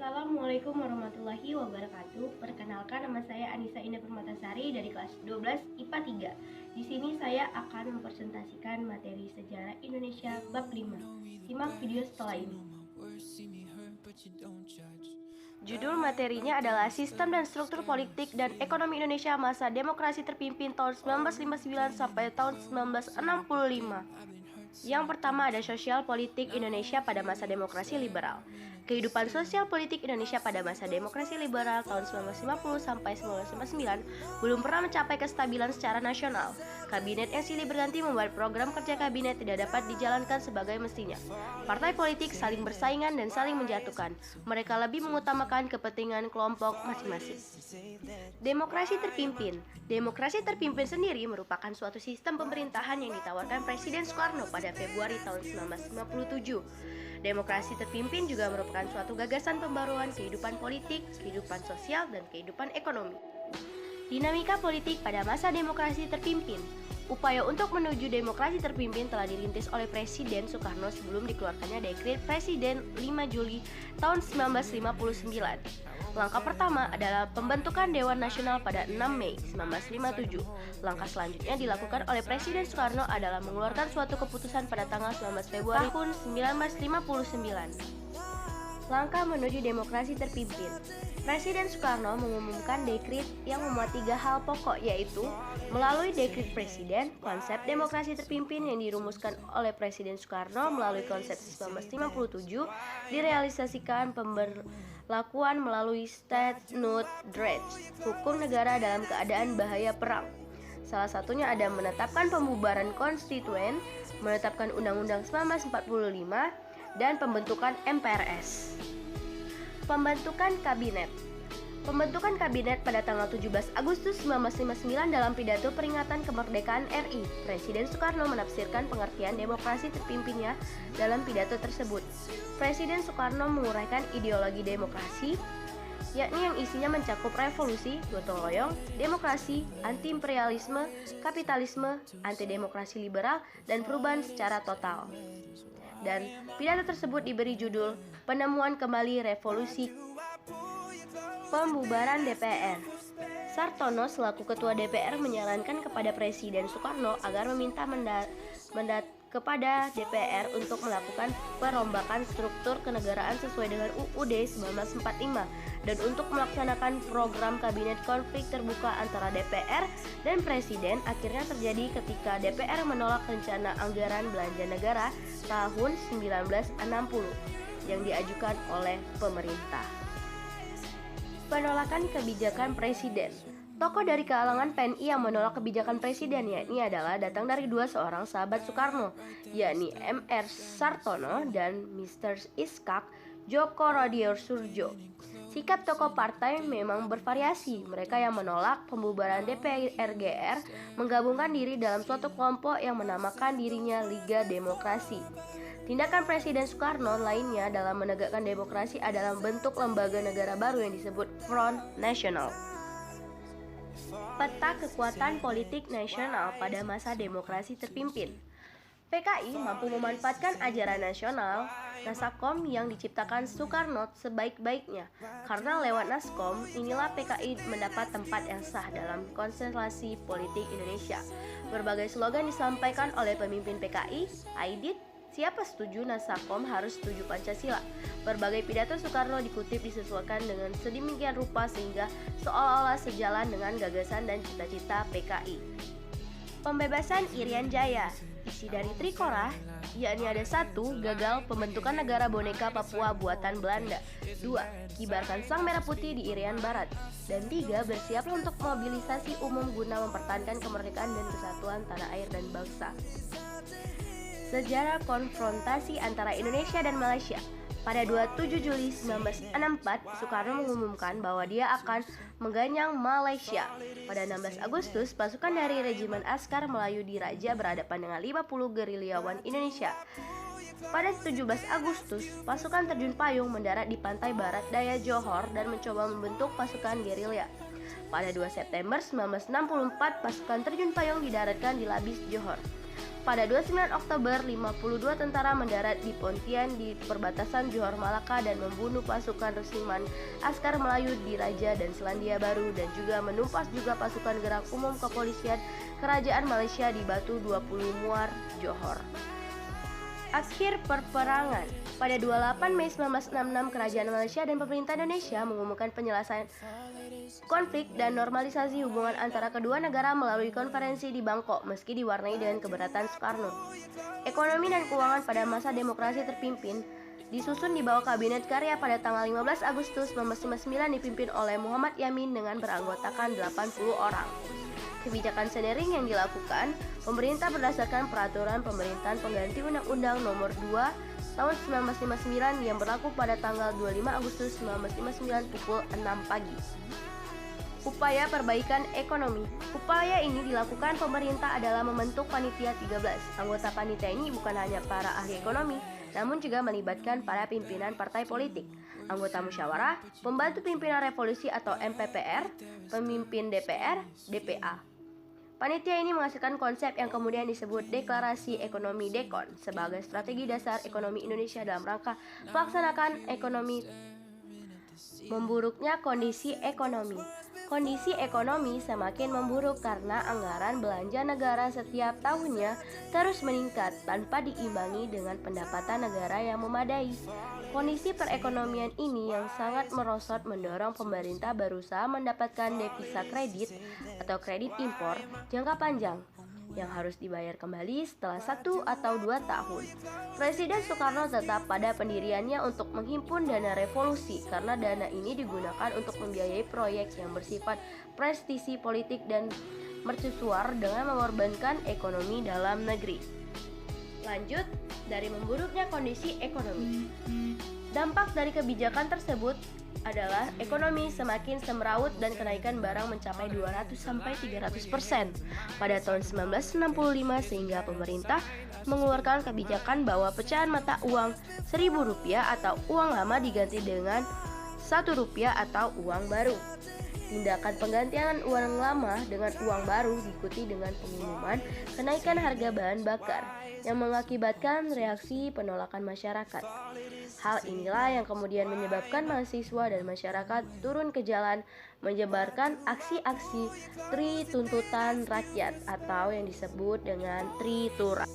Assalamualaikum warahmatullahi wabarakatuh. Perkenalkan, nama saya Anissa Indah Permatasari dari kelas 12 IPA 3. Di sini saya akan mempresentasikan materi sejarah Indonesia bab 5. Simak video setelah ini. Judul materinya adalah Sistem dan Struktur Politik dan Ekonomi Indonesia Masa Demokrasi Terpimpin tahun 1959 sampai tahun 1965. Yang pertama ada sosial politik Indonesia pada masa demokrasi liberal. Kehidupan sosial politik Indonesia pada masa demokrasi liberal tahun 1950 sampai 1959 belum pernah mencapai kestabilan secara nasional. Kabinet yang silih berganti membuat program kerja kabinet tidak dapat dijalankan sebagai mestinya. Partai politik saling bersaingan dan saling menjatuhkan. Mereka lebih mengutamakan kepentingan kelompok masing-masing. Demokrasi terpimpin. Demokrasi terpimpin sendiri merupakan suatu sistem pemerintahan yang ditawarkan Presiden Soekarno pada Februari tahun 1957. Demokrasi terpimpin juga merupakan suatu gagasan pembaruan kehidupan politik, kehidupan sosial, dan kehidupan ekonomi. Dinamika politik pada masa demokrasi terpimpin. Upaya untuk menuju demokrasi terpimpin telah dirintis oleh Presiden Soekarno sebelum dikeluarkannya Dekret Presiden 5 Juli tahun 1959. Langkah pertama adalah pembentukan Dewan Nasional pada 6 Mei 1957. Langkah selanjutnya dilakukan oleh Presiden Soekarno adalah mengeluarkan suatu keputusan pada tanggal 19 Februari tahun 1959. Langkah menuju demokrasi terpimpin. Presiden Soekarno mengumumkan dekret yang memuat 3 hal pokok, yaitu melalui dekret Presiden, konsep demokrasi terpimpin yang dirumuskan oleh Presiden Soekarno melalui konsep 1957 direalisasikan pemberlakuan melalui State Not Dread, hukum negara dalam keadaan bahaya perang. Salah satunya ada menetapkan pembubaran konstituen, menetapkan Undang-Undang 1945, dan pembentukan MPRS. Pembentukan Kabinet. Pembentukan Kabinet pada tanggal 17 Agustus 1959 dalam pidato peringatan kemerdekaan RI, Presiden Soekarno menafsirkan pengertian demokrasi terpimpinnya dalam pidato tersebut. Presiden Soekarno menguraikan ideologi demokrasi, yakni yang isinya mencakup revolusi, gotong royong, demokrasi, anti-imperialisme, kapitalisme, anti-demokrasi liberal, dan perubahan secara total. Dan pidato tersebut diberi judul Penemuan Kembali Revolusi. Pembubaran DPR. Sartono selaku Ketua DPR menyarankan kepada Presiden Soekarno agar meminta mandat kepada DPR untuk melakukan perombakan struktur kenegaraan sesuai dengan UUD 1945 dan untuk melaksanakan program kabinet konflik terbuka antara DPR dan Presiden akhirnya terjadi ketika DPR menolak rencana anggaran belanja negara tahun 1960 yang diajukan oleh pemerintah. Penolakan kebijakan Presiden. Tokoh dari kalangan PNI yang menolak kebijakan Presiden yakni adalah datang dari seorang sahabat Soekarno, yakni M.R. Sartono dan Mr. Iskak Joko Radiosurjo. Sikap tokoh partai memang bervariasi. Mereka yang menolak pembubaran DPR-GR menggabungkan diri dalam suatu kelompok yang menamakan dirinya Liga Demokrasi. Tindakan Presiden Soekarno lainnya dalam menegakkan demokrasi adalah bentuk lembaga negara baru yang disebut Front National. Peta kekuatan politik nasional pada masa demokrasi terpimpin. PKI mampu memanfaatkan ajaran nasional Nasakom yang diciptakan Soekarno sebaik-baiknya. Karena lewat Naskom, inilah PKI mendapat tempat yang sah dalam konstelasi politik Indonesia. Berbagai slogan disampaikan oleh pemimpin PKI, Aidit, siapa setuju Nasakom harus setuju Pancasila. Berbagai pidato Soekarno dikutip disesuaikan dengan sedemikian rupa sehingga seolah-olah sejalan dengan gagasan dan cita-cita PKI. Pembebasan Irian Jaya. Isi dari Trikora, yakni ada 1. Gagal pembentukan negara boneka Papua buatan Belanda. 2. Kibarkan sang merah putih di Irian Barat. Dan 3. Bersiaplah untuk mobilisasi umum guna mempertahankan kemerdekaan dan kesatuan tanah air dan bangsa. Sejarah konfrontasi antara Indonesia dan Malaysia. Pada 27 Juli 1964, Soekarno mengumumkan bahwa dia akan mengganyang Malaysia. Pada 16 Agustus, pasukan dari Regimen Askar Melayu di Raja berhadapan dengan 50 gerilyawan Indonesia. Pada 17 Agustus, pasukan terjun payung mendarat di pantai barat daya Johor dan mencoba membentuk pasukan gerilya. Pada 2 September 1964, pasukan terjun payung didaratkan di Labis Johor. Pada 29 Oktober, 52 tentara mendarat di Pontian di perbatasan Johor Malaka dan membunuh pasukan resimen Askar Melayu di Raja dan Selandia Baru dan juga menumpas juga pasukan gerak umum kepolisian Kerajaan Malaysia di Batu 20 Muar, Johor. Akhir perperangan. Pada 28 Mei 1966, Kerajaan Malaysia dan pemerintah Indonesia mengumumkan penyelesaian konflik dan normalisasi hubungan antara kedua negara melalui konferensi di Bangkok meski diwarnai dengan keberatan Soekarno. Ekonomi dan keuangan pada masa demokrasi terpimpin disusun di bawah Kabinet Karya pada tanggal 15 Agustus 1959 dipimpin oleh Muhammad Yamin dengan beranggotakan 80 orang. Kebijakan sendiri yang dilakukan pemerintah berdasarkan peraturan pemerintahan pengganti Undang-Undang Nomor 2 tahun 1959 yang berlaku pada tanggal 25 Agustus 1959 pukul 6 pagi. Upaya perbaikan ekonomi. Upaya ini dilakukan pemerintah adalah membentuk panitia 13. Anggota panitia ini bukan hanya para ahli ekonomi, namun juga melibatkan para pimpinan partai politik, anggota musyawarah, pembantu pimpinan revolusi atau MPPR, pemimpin DPR, DPA. Panitia ini menghasilkan konsep yang kemudian disebut Deklarasi Ekonomi Dekon sebagai strategi dasar ekonomi Indonesia dalam rangka melaksanakan ekonomi. Memburuknya kondisi ekonomi. Kondisi ekonomi semakin memburuk karena anggaran belanja negara setiap tahunnya terus meningkat tanpa diimbangi dengan pendapatan negara yang memadai. Kondisi perekonomian ini yang sangat merosot mendorong pemerintah berusaha mendapatkan devisa kredit atau kredit impor jangka panjang yang harus dibayar kembali setelah 1 atau 2 tahun. Presiden Soekarno tetap pada pendiriannya untuk menghimpun dana revolusi karena dana ini digunakan untuk membiayai proyek yang bersifat prestisi politik dan mercusuar dengan mengorbankan ekonomi dalam negeri. Lanjut, dari memburuknya kondisi ekonomi. Dampak dari kebijakan tersebut adalah ekonomi semakin semeraut dan kenaikan barang mencapai 200-300% pada tahun 1965 sehingga pemerintah mengeluarkan kebijakan bahwa pecahan mata uang Rp1.000 atau uang lama diganti dengan Rp1 atau uang baru. Tindakan penggantian uang lama dengan uang baru diikuti dengan pengumuman kenaikan harga bahan bakar yang mengakibatkan reaksi penolakan masyarakat. Hal inilah yang kemudian menyebabkan mahasiswa dan masyarakat turun ke jalan menyebarkan aksi-aksi Tri Tuntutan Rakyat atau yang disebut dengan Tritura.